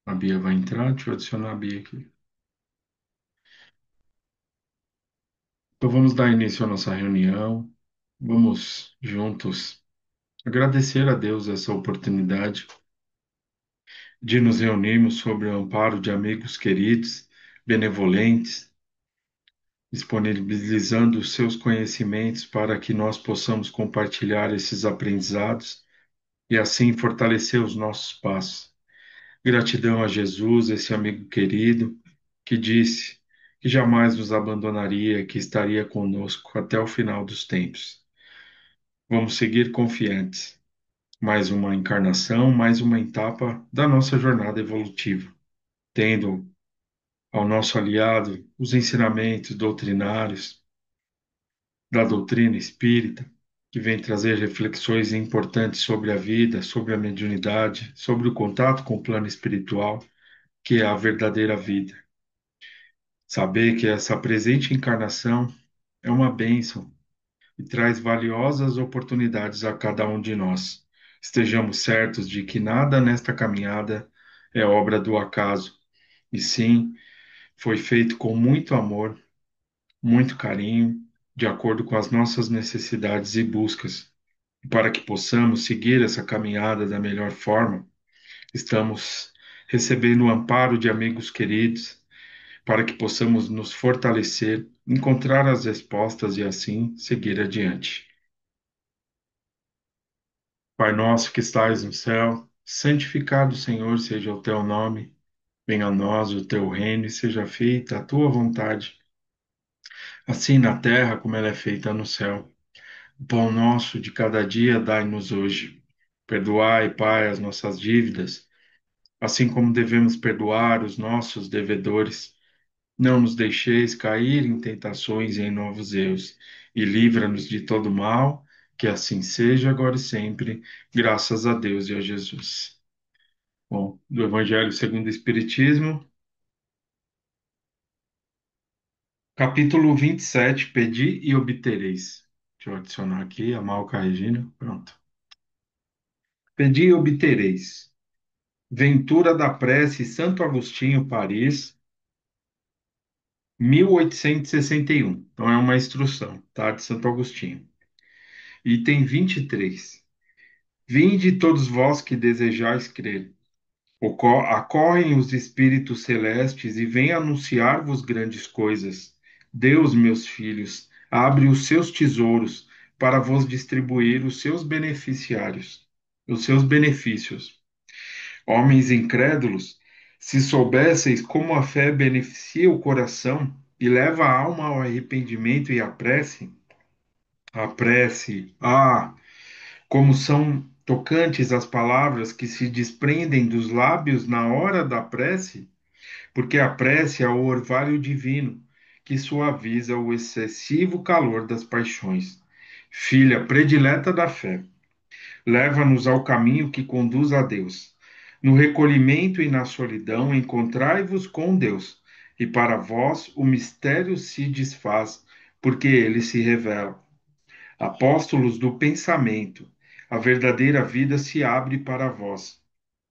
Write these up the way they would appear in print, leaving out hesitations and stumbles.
A Bia vai entrar, deixa eu adicionar a Bia aqui. Então vamos dar início à nossa reunião. Vamos juntos agradecer a Deus essa oportunidade de nos reunirmos sob o amparo de amigos queridos, benevolentes, disponibilizando os seus conhecimentos para que nós possamos compartilhar esses aprendizados e assim fortalecer os nossos passos. Gratidão a Jesus, esse amigo querido, que disse que jamais nos abandonaria, que estaria conosco até o final dos tempos. Vamos seguir confiantes. Mais uma encarnação, mais uma etapa da nossa jornada evolutiva, tendo ao nosso aliado os ensinamentos doutrinários da doutrina espírita, que vem trazer reflexões importantes sobre a vida, sobre a mediunidade, sobre o contato com o plano espiritual, que é a verdadeira vida. Saber que essa presente encarnação é uma bênção e traz valiosas oportunidades a cada um de nós. Estejamos certos de que nada nesta caminhada é obra do acaso, e sim foi feito com muito amor, muito carinho, de acordo com as nossas necessidades e buscas. E para que possamos seguir essa caminhada da melhor forma, estamos recebendo o amparo de amigos queridos para que possamos nos fortalecer, encontrar as respostas e assim seguir adiante. Pai nosso que estais no céu, santificado, Senhor, seja o teu nome. Venha a nós o teu reino e seja feita a tua vontade, assim na terra como ela é feita no céu. O pão nosso de cada dia dai-nos hoje. Perdoai, Pai, as nossas dívidas, assim como devemos perdoar os nossos devedores. Não nos deixeis cair em tentações e em novos erros, e livra-nos de todo mal, que assim seja agora e sempre, graças a Deus e a Jesus. Bom, do Evangelho segundo o Espiritismo, capítulo 27, Pedi e obtereis. Deixa eu adicionar aqui a Malca Regina, pronto. Pedi e obtereis. Ventura da Prece, Santo Agostinho, Paris, 1861. Então é uma instrução, tá? De Santo Agostinho. Item 23. Vinde todos vós que desejais crer. Acorrem os espíritos celestes e vêm anunciar-vos grandes coisas. Deus, meus filhos, abre os seus tesouros para vos distribuir os seus beneficiários, os seus benefícios. Homens incrédulos, se soubesseis como a fé beneficia o coração e leva a alma ao arrependimento e à prece, como são tocantes as palavras que se desprendem dos lábios na hora da prece, porque a prece é o orvalho divino que suaviza o excessivo calor das paixões. Filha predileta da fé, leva-nos ao caminho que conduz a Deus. No recolhimento e na solidão, encontrai-vos com Deus, e para vós o mistério se desfaz, porque ele se revela. Apóstolos do pensamento, a verdadeira vida se abre para vós.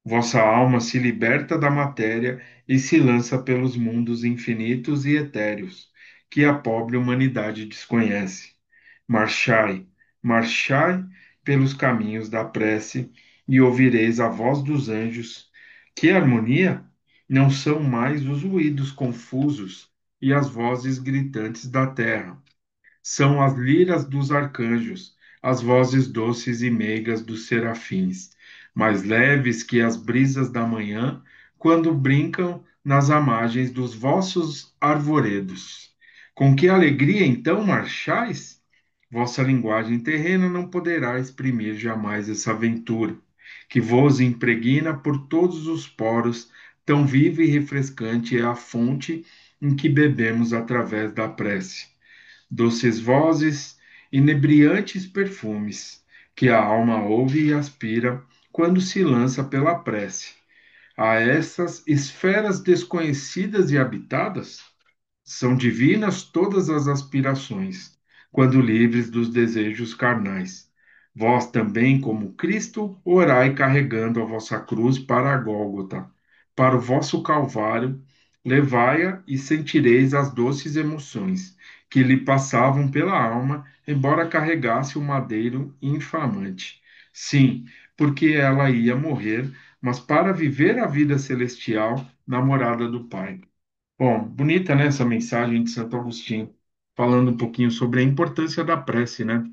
Vossa alma se liberta da matéria e se lança pelos mundos infinitos e etéreos, que a pobre humanidade desconhece. Marchai, marchai pelos caminhos da prece e ouvireis a voz dos anjos. Que harmonia! Não são mais os ruídos confusos e as vozes gritantes da terra, são as liras dos arcanjos, as vozes doces e meigas dos serafins, mais leves que as brisas da manhã, quando brincam nas amagens dos vossos arvoredos. Com que alegria então marchais? Vossa linguagem terrena não poderá exprimir jamais essa aventura, que vos impregna por todos os poros, tão viva e refrescante é a fonte em que bebemos através da prece. Doces vozes, inebriantes perfumes, que a alma ouve e aspira quando se lança pela prece. A essas esferas desconhecidas e habitadas, são divinas todas as aspirações, quando livres dos desejos carnais. Vós também, como Cristo, orai carregando a vossa cruz para a Gólgota, para o vosso Calvário, levai-a e sentireis as doces emoções que lhe passavam pela alma, embora carregasse o madeiro inflamante. Sim, porque ela ia morrer, mas para viver a vida celestial na morada do Pai. Bom, bonita, né, essa mensagem de Santo Agostinho, falando um pouquinho sobre a importância da prece, né?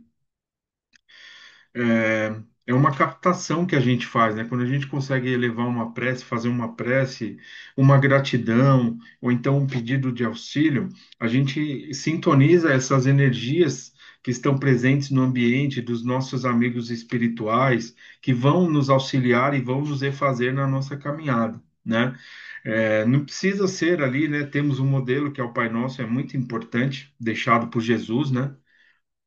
É uma captação que a gente faz, né? Quando a gente consegue elevar uma prece, fazer uma prece, uma gratidão, ou então um pedido de auxílio, a gente sintoniza essas energias que estão presentes no ambiente dos nossos amigos espirituais, que vão nos auxiliar e vão nos refazer na nossa caminhada, né? Não precisa ser ali, né? Temos um modelo que é o Pai Nosso, é muito importante, deixado por Jesus, né?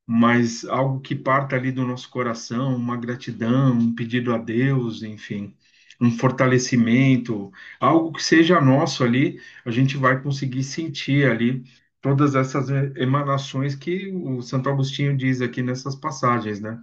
Mas algo que parta ali do nosso coração, uma gratidão, um pedido a Deus, enfim, um fortalecimento, algo que seja nosso ali, a gente vai conseguir sentir ali todas essas emanações que o Santo Agostinho diz aqui nessas passagens, né?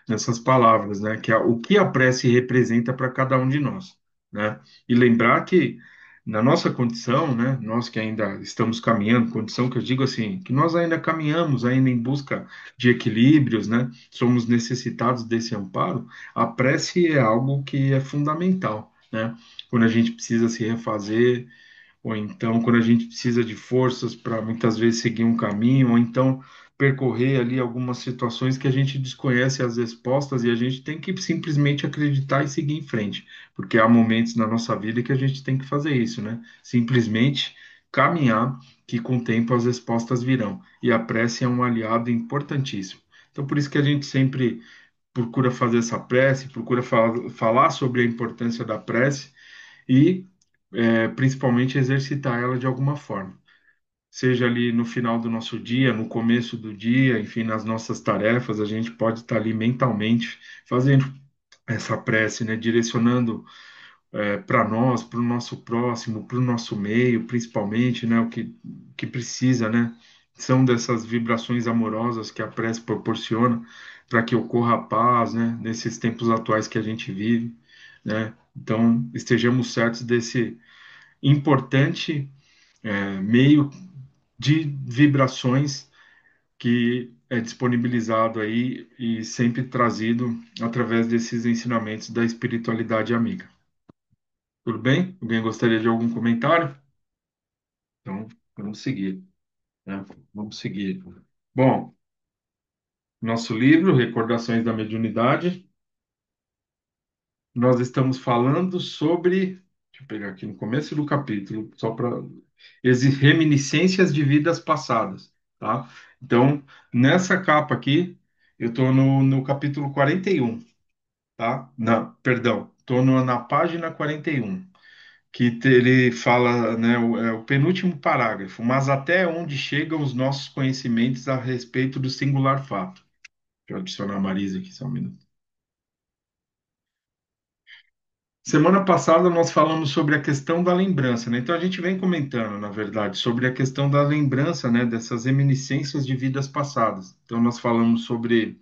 Nessas palavras, né? Que é o que a prece representa para cada um de nós, né? E lembrar que na nossa condição, né? Nós que ainda estamos caminhando, condição que eu digo assim, que nós ainda caminhamos, ainda em busca de equilíbrios, né? Somos necessitados desse amparo. A prece é algo que é fundamental, né? Quando a gente precisa se refazer, ou então quando a gente precisa de forças para muitas vezes seguir um caminho, ou então percorrer ali algumas situações que a gente desconhece as respostas e a gente tem que simplesmente acreditar e seguir em frente, porque há momentos na nossa vida que a gente tem que fazer isso, né? Simplesmente caminhar, que com o tempo as respostas virão. E a prece é um aliado importantíssimo. Então, por isso que a gente sempre procura fazer essa prece, procura falar sobre a importância da prece e principalmente exercitar ela de alguma forma. Seja ali no final do nosso dia, no começo do dia, enfim, nas nossas tarefas, a gente pode estar ali mentalmente fazendo essa prece, né, direcionando para nós, para o nosso próximo, para o nosso meio, principalmente, né, que precisa, né, são dessas vibrações amorosas que a prece proporciona para que ocorra a paz, né, nesses tempos atuais que a gente vive, né. Então, estejamos certos desse importante meio de vibrações que é disponibilizado aí e sempre trazido através desses ensinamentos da espiritualidade amiga. Tudo bem? Alguém gostaria de algum comentário? Então, vamos seguir, né? Vamos seguir. Bom, nosso livro, Recordações da Mediunidade, nós estamos falando sobre, deixa eu pegar aqui no começo do capítulo, só para reminiscências de vidas passadas, tá? Então, nessa capa aqui, eu estou no capítulo 41, tá? Perdão, estou na página 41, ele fala, né, o penúltimo parágrafo, mas até onde chegam os nossos conhecimentos a respeito do singular fato. Deixa eu adicionar a Marisa aqui só um minuto. Semana passada nós falamos sobre a questão da lembrança, né? Então a gente vem comentando, na verdade, sobre a questão da lembrança, né? Dessas reminiscências de vidas passadas. Então nós falamos sobre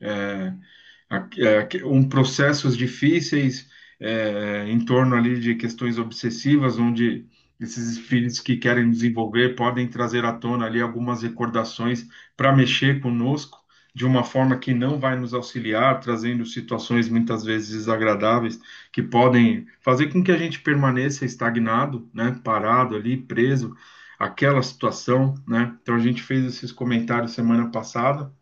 é, processos difíceis em torno ali de questões obsessivas, onde esses espíritos que querem desenvolver podem trazer à tona ali algumas recordações para mexer conosco de uma forma que não vai nos auxiliar, trazendo situações muitas vezes desagradáveis que podem fazer com que a gente permaneça estagnado, né, parado ali, preso àquela situação, né? Então a gente fez esses comentários semana passada.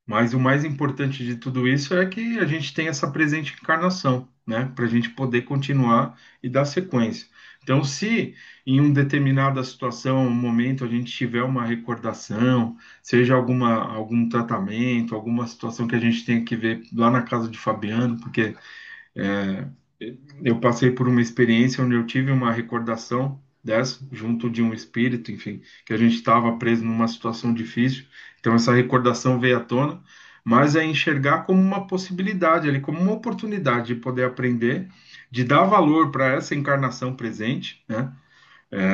Mas o mais importante de tudo isso é que a gente tem essa presente encarnação, né? Para a gente poder continuar e dar sequência. Então, se em uma determinada situação, um momento, a gente tiver uma recordação, seja algum tratamento, alguma situação que a gente tenha que ver lá na casa de Fabiano, porque é, eu passei por uma experiência onde eu tive uma recordação dessa, junto de um espírito, enfim, que a gente estava preso numa situação difícil. Então, essa recordação veio à tona, mas é enxergar como uma possibilidade ali, como uma oportunidade de poder aprender, de dar valor para essa encarnação presente, né?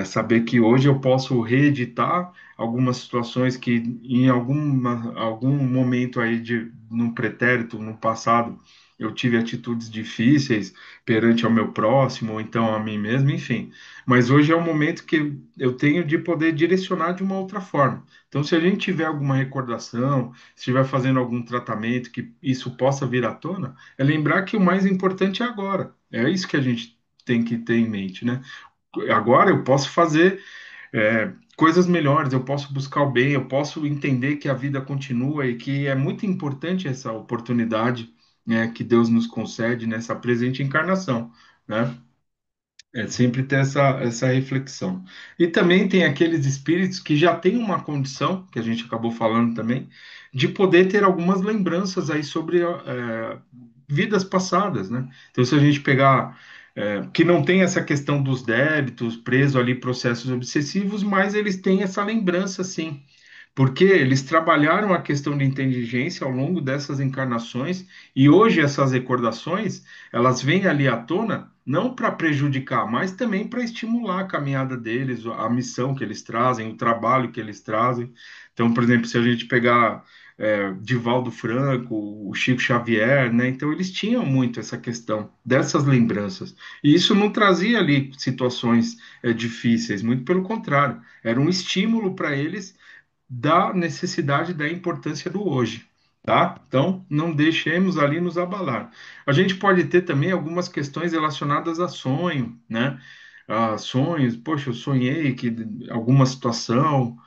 Saber que hoje eu posso reeditar algumas situações que em algum momento aí no pretérito, no passado, eu tive atitudes difíceis perante ao meu próximo, ou então a mim mesmo, enfim. Mas hoje é o momento que eu tenho de poder direcionar de uma outra forma. Então, se a gente tiver alguma recordação, se estiver fazendo algum tratamento que isso possa vir à tona, é lembrar que o mais importante é agora. É isso que a gente tem que ter em mente, né? Agora eu posso fazer coisas melhores, eu posso buscar o bem, eu posso entender que a vida continua e que é muito importante essa oportunidade, né, que Deus nos concede nessa presente encarnação, né? É sempre ter essa reflexão. E também tem aqueles espíritos que já têm uma condição, que a gente acabou falando também, de poder ter algumas lembranças aí sobre vidas passadas, né? Então, se a gente pegar, que não tem essa questão dos débitos, preso ali processos obsessivos, mas eles têm essa lembrança, sim, porque eles trabalharam a questão de inteligência ao longo dessas encarnações e hoje essas recordações, elas vêm ali à tona não para prejudicar, mas também para estimular a caminhada deles, a missão que eles trazem, o trabalho que eles trazem. Então, por exemplo, se a gente pegar Divaldo Franco, o Chico Xavier, né? Então eles tinham muito essa questão dessas lembranças. E isso não trazia ali situações difíceis, muito pelo contrário, era um estímulo para eles da necessidade da importância do hoje, tá? Então, não deixemos ali nos abalar. A gente pode ter também algumas questões relacionadas a sonho, né? Sonhos, poxa, eu sonhei que alguma situação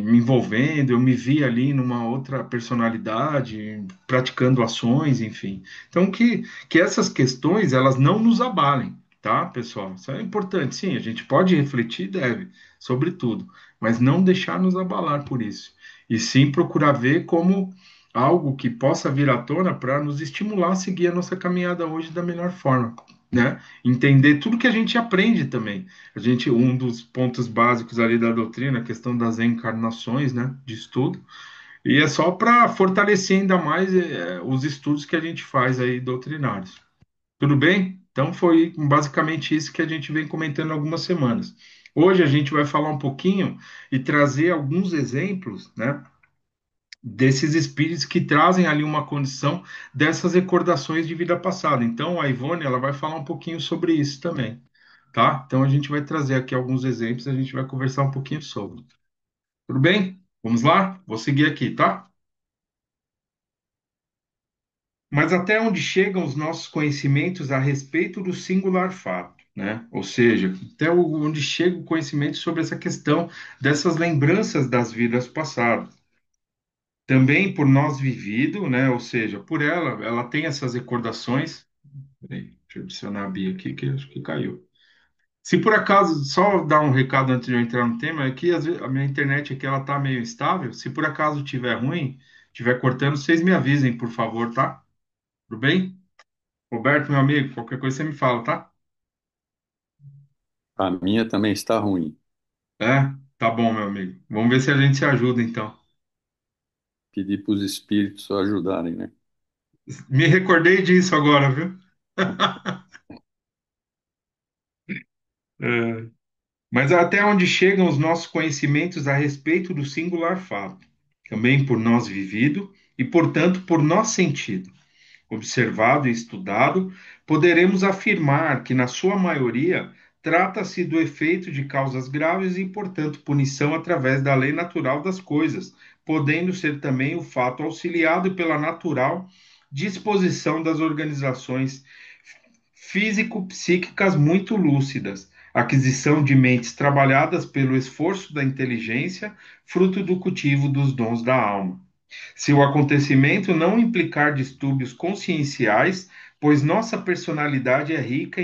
me envolvendo, eu me vi ali numa outra personalidade, praticando ações, enfim. Então, que essas questões, elas não nos abalem, tá, pessoal? Isso é importante, sim, a gente pode refletir, deve, sobre tudo, mas não deixar nos abalar por isso. E sim procurar ver como algo que possa vir à tona para nos estimular a seguir a nossa caminhada hoje da melhor forma, né? Entender tudo que a gente aprende também. Um dos pontos básicos ali da doutrina, a questão das encarnações, né? De estudo. E é só para fortalecer ainda mais os estudos que a gente faz aí doutrinários. Tudo bem? Então foi basicamente isso que a gente vem comentando há algumas semanas. Hoje a gente vai falar um pouquinho e trazer alguns exemplos, né, desses espíritos que trazem ali uma condição dessas recordações de vida passada. Então a Ivone, ela vai falar um pouquinho sobre isso também, tá? Então a gente vai trazer aqui alguns exemplos, a gente vai conversar um pouquinho sobre. Tudo bem? Vamos lá? Vou seguir aqui, tá? Mas até onde chegam os nossos conhecimentos a respeito do singular fato, né? Ou seja, onde chega o conhecimento sobre essa questão dessas lembranças das vidas passadas. Também por nós vivido, né? Ou seja, por ela tem essas recordações. Peraí, deixa eu adicionar a Bia aqui, que acho que caiu. Se por acaso, só dar um recado antes de eu entrar no tema, é que às vezes, a minha internet aqui ela tá meio instável. Se por acaso tiver ruim, tiver cortando, vocês me avisem, por favor, tá? Tudo bem? Roberto, meu amigo, qualquer coisa você me fala, tá? A minha também está ruim. É? Tá bom, meu amigo. Vamos ver se a gente se ajuda, então. Pedir para os espíritos ajudarem, né? Me recordei disso agora, viu? É. Mas até onde chegam os nossos conhecimentos a respeito do singular fato, também por nós vivido e, portanto, por nós sentido, observado e estudado, poderemos afirmar que, na sua maioria, trata-se do efeito de causas graves e, portanto, punição através da lei natural das coisas, podendo ser também o fato auxiliado pela natural disposição das organizações físico-psíquicas muito lúcidas, aquisição de mentes trabalhadas pelo esforço da inteligência, fruto do cultivo dos dons da alma. Se o acontecimento não implicar distúrbios conscienciais, pois nossa personalidade é rica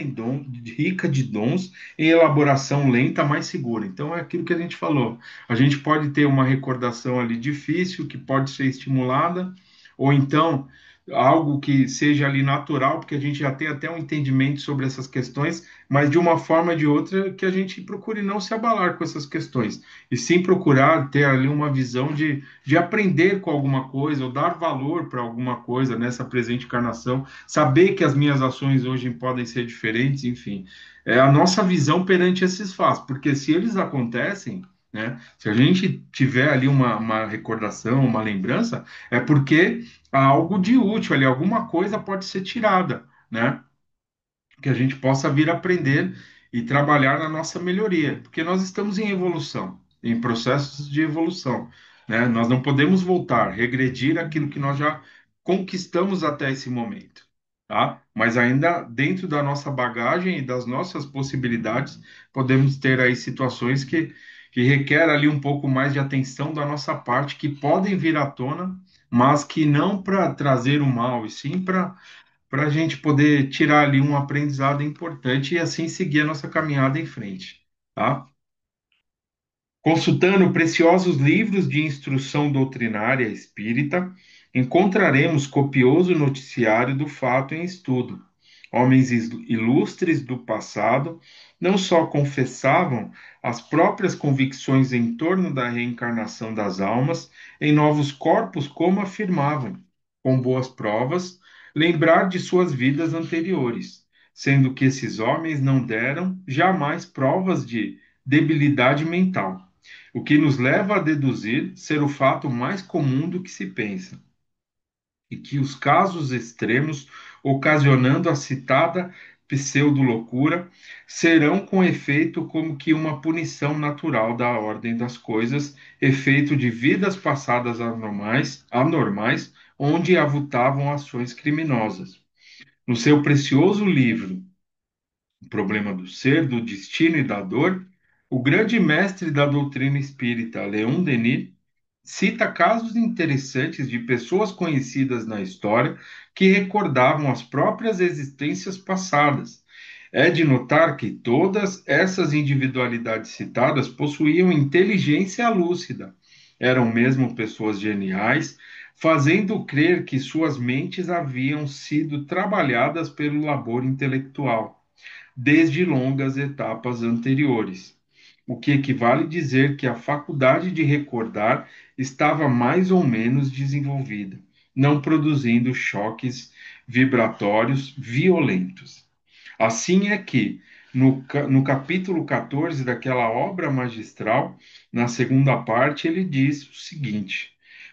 de dons em elaboração lenta, mas segura. Então é aquilo que a gente falou. A gente pode ter uma recordação ali difícil, que pode ser estimulada, ou então algo que seja ali natural, porque a gente já tem até um entendimento sobre essas questões, mas de uma forma ou de outra que a gente procure não se abalar com essas questões, e sim procurar ter ali uma visão de aprender com alguma coisa, ou dar valor para alguma coisa nessa presente encarnação, saber que as minhas ações hoje podem ser diferentes, enfim. É a nossa visão perante esses fatos, porque se eles acontecem, né? Se a gente tiver ali uma recordação, uma lembrança, é porque há algo de útil ali, alguma coisa pode ser tirada, né? Que a gente possa vir aprender e trabalhar na nossa melhoria, porque nós estamos em evolução, em processos de evolução, né? Nós não podemos voltar, regredir aquilo que nós já conquistamos até esse momento, tá? Mas ainda dentro da nossa bagagem e das nossas possibilidades, podemos ter aí situações que requer ali um pouco mais de atenção da nossa parte, que podem vir à tona, mas que não para trazer o mal, e sim para a gente poder tirar ali um aprendizado importante e assim seguir a nossa caminhada em frente, tá? Consultando preciosos livros de instrução doutrinária espírita, encontraremos copioso noticiário do fato em estudo. Homens ilustres do passado não só confessavam as próprias convicções em torno da reencarnação das almas em novos corpos, como afirmavam, com boas provas, lembrar de suas vidas anteriores, sendo que esses homens não deram jamais provas de debilidade mental, o que nos leva a deduzir ser o fato mais comum do que se pensa, e que os casos extremos, ocasionando a citada pseudo-loucura, serão com efeito como que uma punição natural da ordem das coisas, efeito de vidas passadas anormais onde avultavam ações criminosas. No seu precioso livro O Problema do Ser, do Destino e da Dor, o grande mestre da doutrina espírita, Leon Denis, cita casos interessantes de pessoas conhecidas na história que recordavam as próprias existências passadas. É de notar que todas essas individualidades citadas possuíam inteligência lúcida, eram mesmo pessoas geniais, fazendo crer que suas mentes haviam sido trabalhadas pelo labor intelectual desde longas etapas anteriores, o que equivale a dizer que a faculdade de recordar estava mais ou menos desenvolvida, não produzindo choques vibratórios violentos. Assim é que, no capítulo 14 daquela obra magistral, na segunda parte, ele diz o seguinte: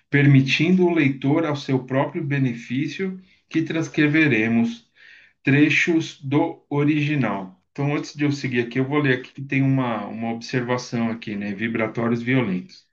permitindo o leitor ao seu próprio benefício, que transcreveremos trechos do original. Então, antes de eu seguir aqui, eu vou ler aqui que tem uma observação aqui, né? Vibratórios violentos.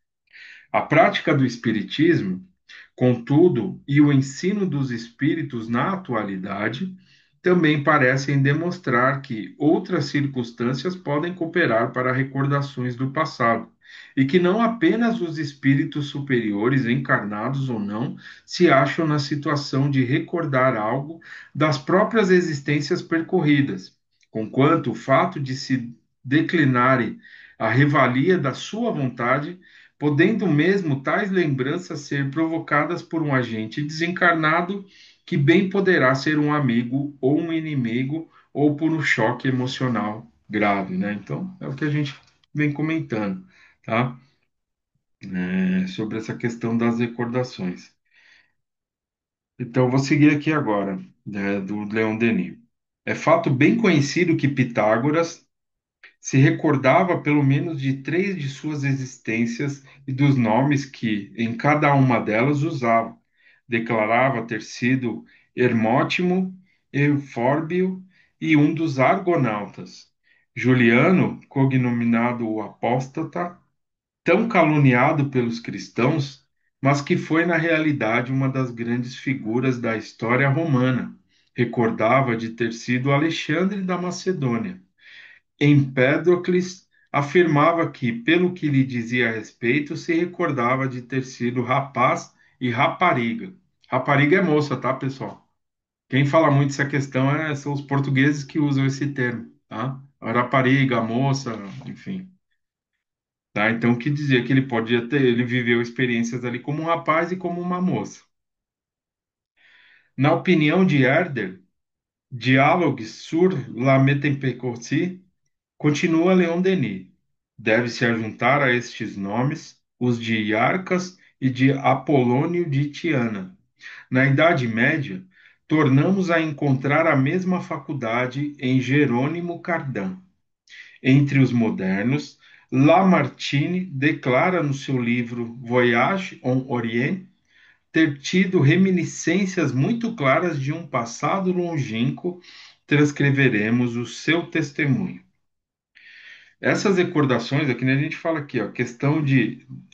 A prática do espiritismo, contudo, e o ensino dos espíritos na atualidade também parecem demonstrar que outras circunstâncias podem cooperar para recordações do passado, e que não apenas os espíritos superiores, encarnados ou não, se acham na situação de recordar algo das próprias existências percorridas, conquanto o fato de se declinarem a revalia da sua vontade, podendo mesmo tais lembranças ser provocadas por um agente desencarnado que bem poderá ser um amigo ou um inimigo ou por um choque emocional grave, né? Então, é o que a gente vem comentando, tá? Sobre essa questão das recordações. Então, eu vou seguir aqui agora, do Leon Denis. É fato bem conhecido que Pitágoras se recordava pelo menos de três de suas existências e dos nomes que em cada uma delas usava. Declarava ter sido Hermótimo, Eufórbio e um dos argonautas. Juliano, cognominado o Apóstata, tão caluniado pelos cristãos, mas que foi na realidade uma das grandes figuras da história romana. Recordava de ter sido Alexandre da Macedônia. Empédocles afirmava que, pelo que lhe dizia a respeito, se recordava de ter sido rapaz e rapariga. Rapariga é moça, tá, pessoal? Quem fala muito essa questão são os portugueses que usam esse termo, tá? Rapariga, moça, enfim. Tá? Então, o que dizia que ele podia ter, ele viveu experiências ali como um rapaz e como uma moça. Na opinião de Herder, Dialogues sur la métempsychosie, continua Leon Denis. Deve-se ajuntar a estes nomes os de Iarcas e de Apolônio de Tiana. Na Idade Média, tornamos a encontrar a mesma faculdade em Jerônimo Cardan. Entre os modernos, Lamartine declara no seu livro Voyage en Orient ter tido reminiscências muito claras de um passado longínquo. Transcreveremos o seu testemunho. Essas recordações, é que nem a gente fala aqui, ó, questão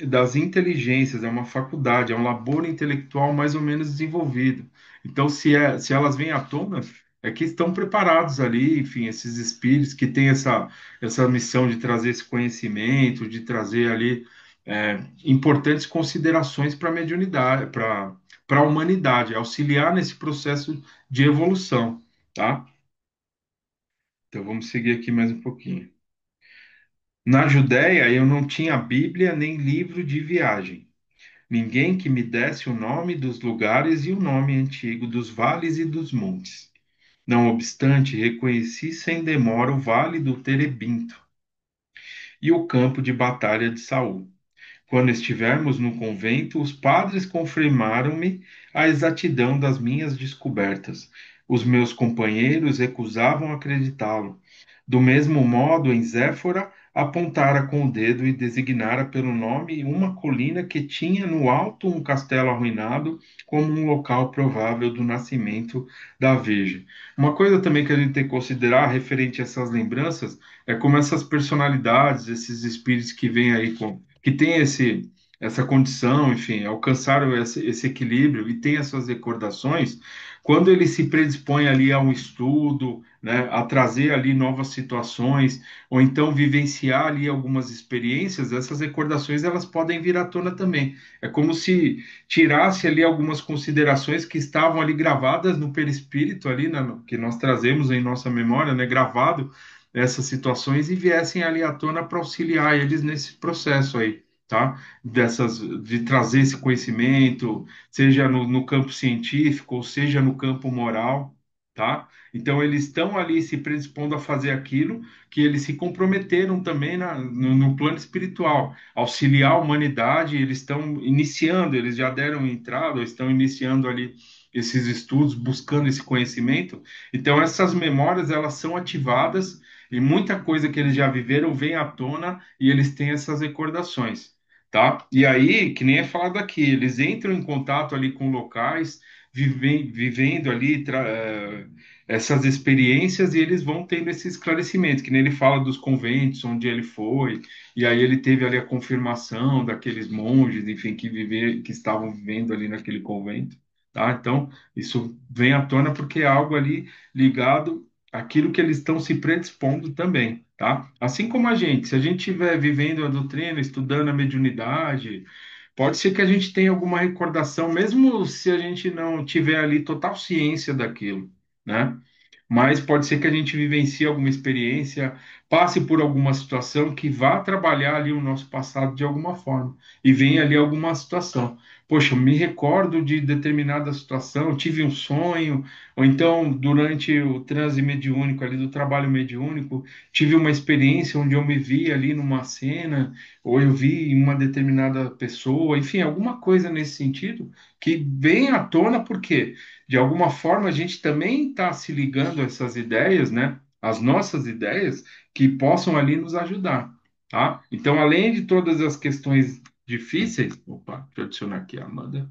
das inteligências, é uma faculdade, é um labor intelectual mais ou menos desenvolvido. Então, se elas vêm à tona, é que estão preparados ali, enfim, esses espíritos que têm essa missão de trazer esse conhecimento, de trazer ali importantes considerações para a mediunidade, para a humanidade, auxiliar nesse processo de evolução, tá? Então, vamos seguir aqui mais um pouquinho. Na Judéia, eu não tinha Bíblia nem livro de viagem. Ninguém que me desse o nome dos lugares e o nome antigo dos vales e dos montes. Não obstante, reconheci sem demora o vale do Terebinto e o campo de batalha de Saul. Quando estivermos no convento, os padres confirmaram-me a exatidão das minhas descobertas. Os meus companheiros recusavam acreditá-lo. Do mesmo modo, em Zéfora, apontara com o dedo e designara pelo nome uma colina que tinha no alto um castelo arruinado, como um local provável do nascimento da Virgem. Uma coisa também que a gente tem que considerar referente a essas lembranças é como essas personalidades, esses espíritos que vêm aí que tem essa condição, enfim, alcançaram esse equilíbrio e tem as suas recordações, quando ele se predispõe ali a um estudo, né, a trazer ali novas situações, ou então vivenciar ali algumas experiências, essas recordações elas podem vir à tona também. É como se tirasse ali algumas considerações que estavam ali gravadas no perispírito ali, né, que nós trazemos em nossa memória, né, gravado essas situações e viessem ali à tona para auxiliar eles nesse processo aí, tá? De trazer esse conhecimento, seja no campo científico ou seja no campo moral, tá? Então eles estão ali se predispondo a fazer aquilo que eles se comprometeram também no plano espiritual, auxiliar a humanidade, eles estão iniciando, eles já deram entrada, estão iniciando ali esses estudos, buscando esse conhecimento. Então essas memórias elas são ativadas e muita coisa que eles já viveram vem à tona e eles têm essas recordações, tá? E aí, que nem é falado aqui, eles entram em contato ali com locais, vivendo ali essas experiências e eles vão tendo esse esclarecimento, que nem ele fala dos conventos onde ele foi, e aí ele teve ali a confirmação daqueles monges, enfim, que estavam vivendo ali naquele convento, tá? Então, isso vem à tona porque é algo ali ligado aquilo que eles estão se predispondo também, tá? Assim como a gente, se a gente estiver vivendo a doutrina, estudando a mediunidade, pode ser que a gente tenha alguma recordação, mesmo se a gente não tiver ali total ciência daquilo, né? Mas pode ser que a gente vivencie alguma experiência, passe por alguma situação que vá trabalhar ali o nosso passado de alguma forma e venha ali alguma situação. Poxa, eu me recordo de determinada situação, tive um sonho, ou então durante o transe mediúnico ali do trabalho mediúnico, tive uma experiência onde eu me vi ali numa cena, ou eu vi uma determinada pessoa, enfim, alguma coisa nesse sentido que vem à tona porque de alguma forma a gente também está se ligando a essas ideias, né? As nossas ideias que possam ali nos ajudar, tá? Então, além de todas as questões difíceis, opa, deixa eu adicionar aqui a Amanda.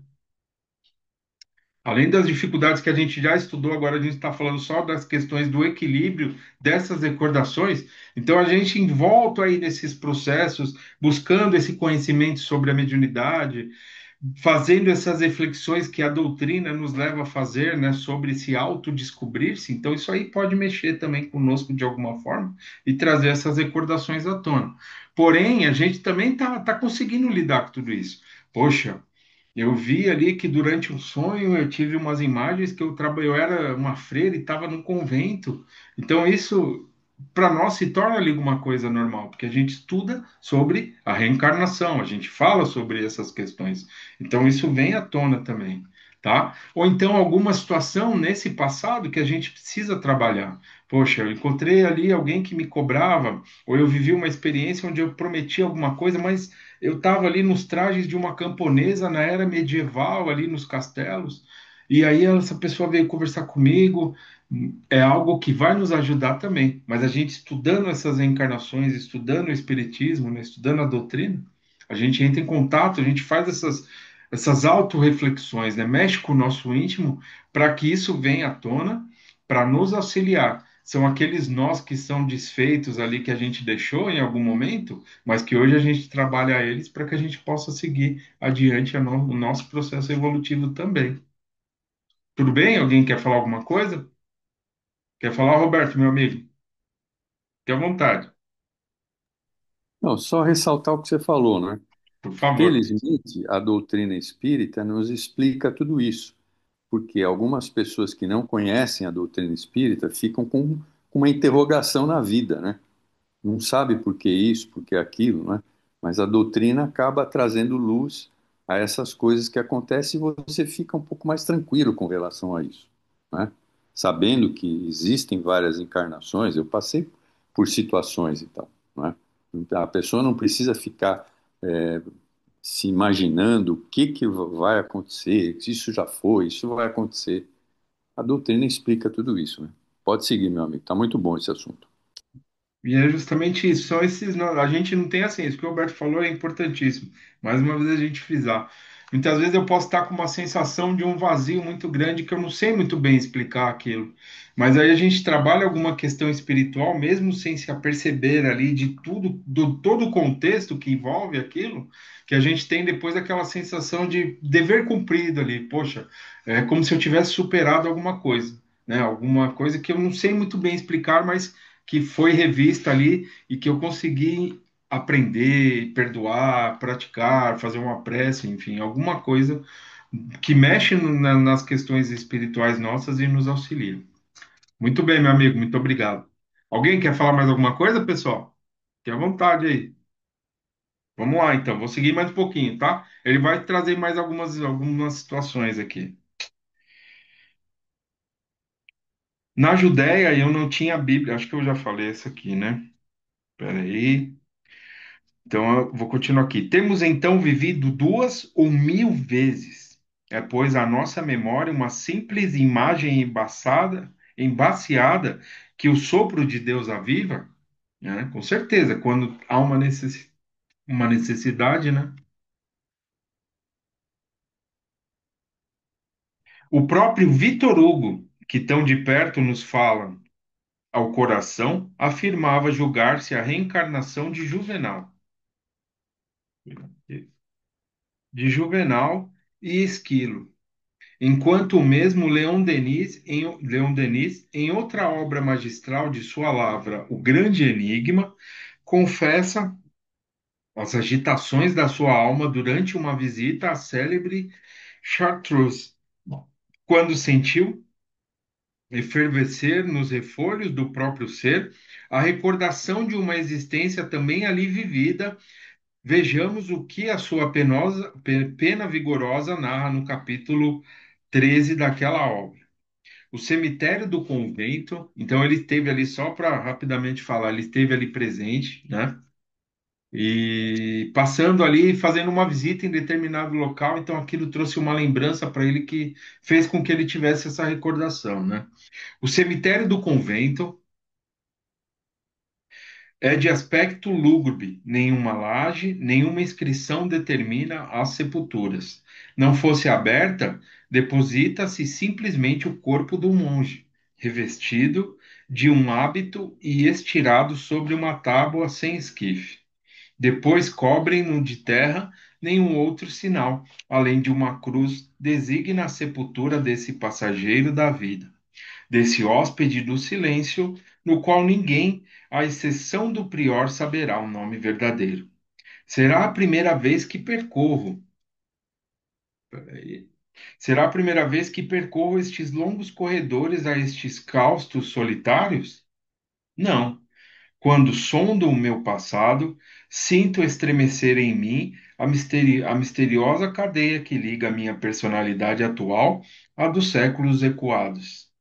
Além das dificuldades que a gente já estudou, agora a gente está falando só das questões do equilíbrio dessas recordações. Então, a gente envolto aí nesses processos, buscando esse conhecimento sobre a mediunidade, fazendo essas reflexões que a doutrina nos leva a fazer, né, sobre se autodescobrir-se. Então, isso aí pode mexer também conosco de alguma forma e trazer essas recordações à tona. Porém, a gente também tá conseguindo lidar com tudo isso. Poxa, eu vi ali que durante um sonho eu tive umas imagens que eu era uma freira e estava num convento. Então, isso para nós se torna ali uma coisa normal, porque a gente estuda sobre a reencarnação, a gente fala sobre essas questões. Então isso vem à tona também, tá? Ou então alguma situação nesse passado que a gente precisa trabalhar. Poxa, eu encontrei ali alguém que me cobrava, ou eu vivi uma experiência onde eu prometi alguma coisa, mas eu estava ali nos trajes de uma camponesa na era medieval, ali nos castelos. E aí essa pessoa veio conversar comigo, é algo que vai nos ajudar também. Mas a gente estudando essas encarnações, estudando o espiritismo, né, estudando a doutrina, a gente entra em contato, a gente faz essas autorreflexões, né, mexe com o nosso íntimo para que isso venha à tona, para nos auxiliar. São aqueles nós que são desfeitos ali que a gente deixou em algum momento, mas que hoje a gente trabalha eles para que a gente possa seguir adiante o nosso processo evolutivo também. Tudo bem? Alguém quer falar alguma coisa? Quer falar, Roberto, meu amigo? Fique à vontade, Não, só ressaltar o que você falou, né? por favor. Felizmente, a doutrina espírita nos explica tudo isso, porque algumas pessoas que não conhecem a doutrina espírita ficam com uma interrogação na vida, né? Não sabe por que isso, por que aquilo, né? Mas a doutrina acaba trazendo luz a essas coisas que acontecem e você fica um pouco mais tranquilo com relação a isso, né? Sabendo que existem várias encarnações, eu passei por situações e tal, né? Então, a pessoa não precisa ficar é, se imaginando o que que vai acontecer, se isso já foi, isso vai acontecer. A doutrina explica tudo isso, né? Pode seguir, meu amigo. Tá muito bom esse assunto. E é justamente isso. São esses. A gente não tem assim. Isso que o Roberto falou é importantíssimo. Mais uma vez a gente frisar. Muitas vezes eu posso estar com uma sensação de um vazio muito grande que eu não sei muito bem explicar aquilo. Mas aí a gente trabalha alguma questão espiritual, mesmo sem se aperceber ali de tudo, do todo o contexto que envolve aquilo, que a gente tem depois aquela sensação de dever cumprido ali. Poxa, é como se eu tivesse superado alguma coisa, né? Alguma coisa que eu não sei muito bem explicar, mas que foi revista ali e que eu consegui aprender, perdoar, praticar, fazer uma prece, enfim, alguma coisa que mexe nas questões espirituais nossas e nos auxilia. Muito bem, meu amigo, muito obrigado. Alguém quer falar mais alguma coisa, pessoal? Fique à vontade aí. Vamos lá, então. Vou seguir mais um pouquinho, tá? Ele vai trazer mais algumas situações aqui. Na Judéia, eu não tinha Bíblia. Acho que eu já falei isso aqui, né? Peraí. Então, eu vou continuar aqui. Temos então vivido 2 ou 1000 vezes. É, pois, a nossa memória uma simples imagem embaciada que o sopro de Deus aviva, né? Com certeza, quando há uma necessidade, né? O próprio Vitor Hugo, que tão de perto nos fala ao coração, afirmava julgar-se a reencarnação de Juvenal e Esquilo. Enquanto o mesmo Leon Denis, em outra obra magistral de sua lavra, O Grande Enigma, confessa as agitações da sua alma durante uma visita à célebre Chartreuse, quando sentiu efervescer nos refolhos do próprio ser a recordação de uma existência também ali vivida. Vejamos o que a sua pena vigorosa narra no capítulo 13 daquela obra. O cemitério do convento, então ele esteve ali só para rapidamente falar, ele esteve ali presente, né? E passando ali, fazendo uma visita em determinado local, então aquilo trouxe uma lembrança para ele que fez com que ele tivesse essa recordação, né? O cemitério do convento é de aspecto lúgubre, nenhuma laje, nenhuma inscrição determina as sepulturas. Não fosse aberta, deposita-se simplesmente o corpo do monge, revestido de um hábito e estirado sobre uma tábua sem esquife. Depois cobrem-no de terra nenhum outro sinal, além de uma cruz, designa a sepultura desse passageiro da vida, desse hóspede do silêncio, no qual ninguém, à exceção do prior, saberá o nome verdadeiro. Será a primeira vez que percorro. Peraí. Será a primeira vez que percorro estes longos corredores a estes claustros solitários? Não. Quando sondo o meu passado, sinto estremecer em mim a misteriosa cadeia que liga a minha personalidade atual à dos séculos ecoados.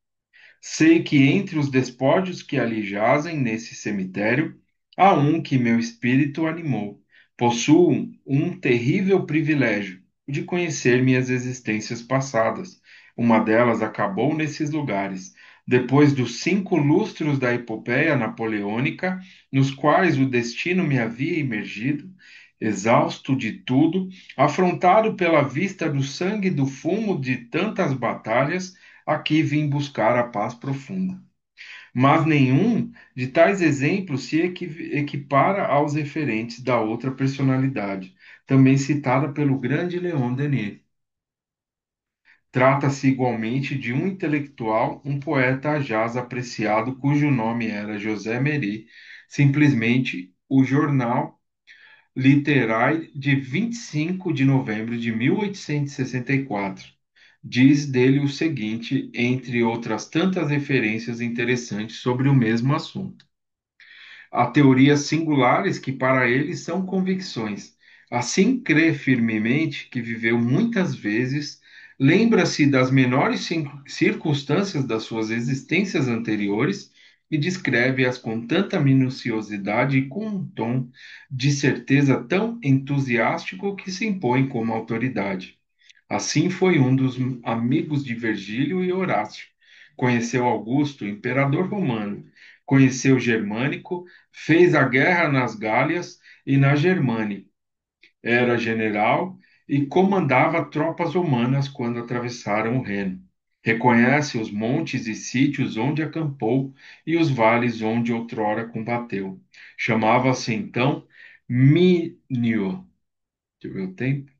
Sei que entre os despojos que ali jazem nesse cemitério, há um que meu espírito animou. Possuo um terrível privilégio, o de conhecer minhas existências passadas. Uma delas acabou nesses lugares. Depois dos 5 lustros da epopeia napoleônica, nos quais o destino me havia imergido, exausto de tudo, afrontado pela vista do sangue e do fumo de tantas batalhas, aqui vim buscar a paz profunda. Mas nenhum de tais exemplos se equipara aos referentes da outra personalidade, também citada pelo grande Leon Denis. Trata-se igualmente de um intelectual, um poeta jaz apreciado, cujo nome era José Méry, simplesmente o Jornal Littéraire de 25 de novembro de 1864. Diz dele o seguinte, entre outras tantas referências interessantes sobre o mesmo assunto. Há teorias singulares que para ele são convicções. Assim crê firmemente que viveu muitas vezes, lembra-se das menores circunstâncias das suas existências anteriores e descreve-as com tanta minuciosidade e com um tom de certeza tão entusiástico que se impõe como autoridade. Assim foi um dos amigos de Virgílio e Horácio. Conheceu Augusto, imperador romano, conheceu Germânico, fez a guerra nas Gálias e na Germânia. Era general e comandava tropas romanas quando atravessaram o Reno. Reconhece os montes e sítios onde acampou e os vales onde outrora combateu. Chamava-se então Minio. Deixa eu ver o tempo.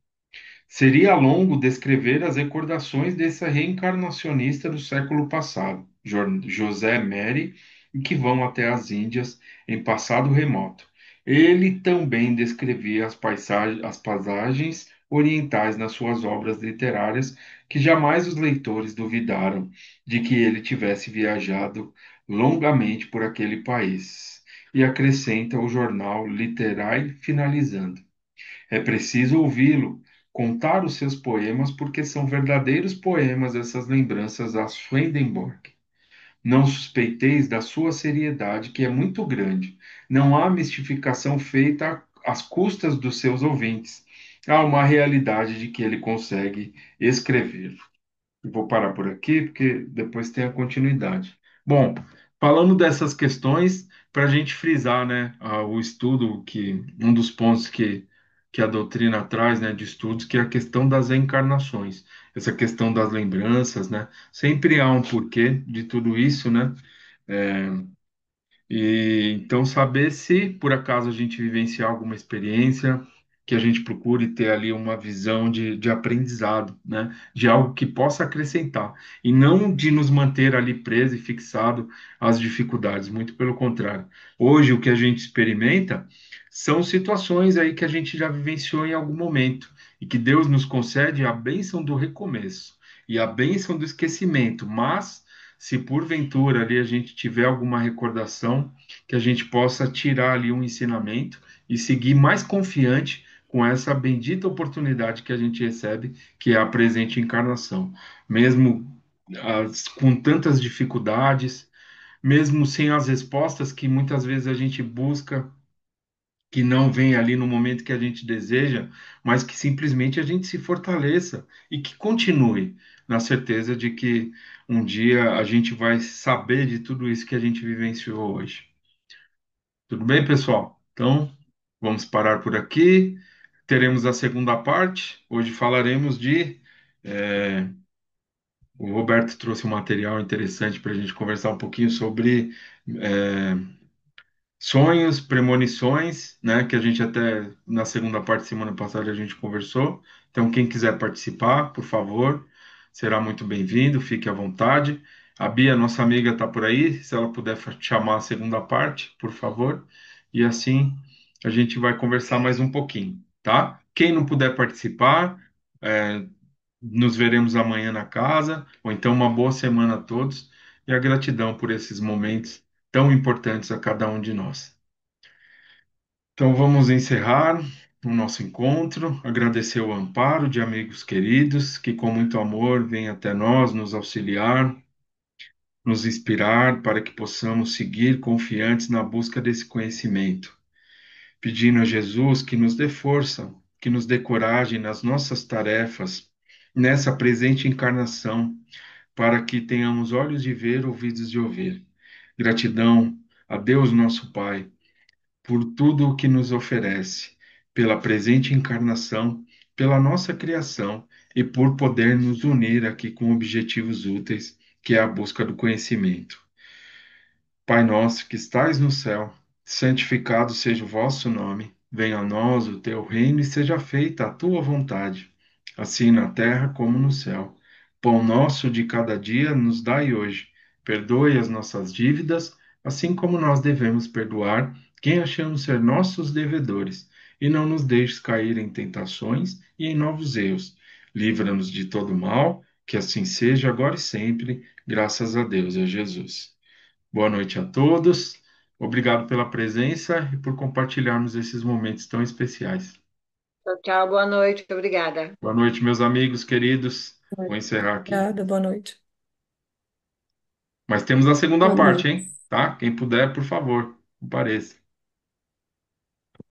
Seria longo descrever as recordações desse reencarnacionista do século passado, José Mary, e que vão até as Índias em passado remoto. Ele também descrevia as paisagens orientais nas suas obras literárias, que jamais os leitores duvidaram de que ele tivesse viajado longamente por aquele país. E acrescenta o jornal Literae, finalizando. É preciso ouvi-lo, contar os seus poemas, porque são verdadeiros poemas essas lembranças a Swedenborg. Não suspeiteis da sua seriedade, que é muito grande. Não há mistificação feita às custas dos seus ouvintes. Há uma realidade de que ele consegue escrever. Eu vou parar por aqui, porque depois tem a continuidade. Bom, falando dessas questões, para a gente frisar, né, o estudo que um dos pontos que a doutrina traz, né, de estudos, que é a questão das reencarnações, essa questão das lembranças, né, sempre há um porquê de tudo isso, né, e então saber se por acaso a gente vivenciar alguma experiência, que a gente procure ter ali uma visão de aprendizado, né? De algo que possa acrescentar, e não de nos manter ali preso e fixado às dificuldades, muito pelo contrário. Hoje o que a gente experimenta são situações aí que a gente já vivenciou em algum momento, e que Deus nos concede a bênção do recomeço e a bênção do esquecimento, mas se porventura ali a gente tiver alguma recordação, que a gente possa tirar ali um ensinamento e seguir mais confiante com essa bendita oportunidade que a gente recebe, que é a presente encarnação. Mesmo com tantas dificuldades, mesmo sem as respostas que muitas vezes a gente busca, que não vem ali no momento que a gente deseja, mas que simplesmente a gente se fortaleça e que continue na certeza de que um dia a gente vai saber de tudo isso que a gente vivenciou hoje. Tudo bem, pessoal? Então, vamos parar por aqui. Teremos a segunda parte. Hoje falaremos de. é, o Roberto trouxe um material interessante para a gente conversar um pouquinho sobre é, sonhos, premonições, né? Que a gente até na segunda parte, semana passada, a gente conversou. Então, quem quiser participar, por favor, será muito bem-vindo, fique à vontade. A Bia, nossa amiga, está por aí. Se ela puder chamar a segunda parte, por favor. E assim a gente vai conversar mais um pouquinho, tá? Quem não puder participar, é, nos veremos amanhã na casa, ou então uma boa semana a todos. E a gratidão por esses momentos tão importantes a cada um de nós. Então vamos encerrar o nosso encontro, agradecer o amparo de amigos queridos que com muito amor vêm até nós nos auxiliar, nos inspirar para que possamos seguir confiantes na busca desse conhecimento, pedindo a Jesus que nos dê força, que nos dê coragem nas nossas tarefas, nessa presente encarnação, para que tenhamos olhos de ver, ouvidos de ouvir. Gratidão a Deus, nosso Pai, por tudo o que nos oferece, pela presente encarnação, pela nossa criação e por poder nos unir aqui com objetivos úteis, que é a busca do conhecimento. Pai nosso que estais no céu, santificado seja o vosso nome. Venha a nós o teu reino e seja feita a tua vontade, assim na terra como no céu. Pão nosso de cada dia nos dai hoje. Perdoe as nossas dívidas, assim como nós devemos perdoar quem achamos ser nossos devedores. E não nos deixes cair em tentações e em novos erros. Livra-nos de todo mal, que assim seja agora e sempre, graças a Deus e a Jesus. Boa noite a todos. Obrigado pela presença e por compartilharmos esses momentos tão especiais. Tchau, tchau, boa noite, obrigada. Boa noite, meus amigos queridos. Vou encerrar aqui. Obrigada, boa noite. Mas temos a segunda Boa parte, noite. hein? Tá? Quem puder, por favor, compareça.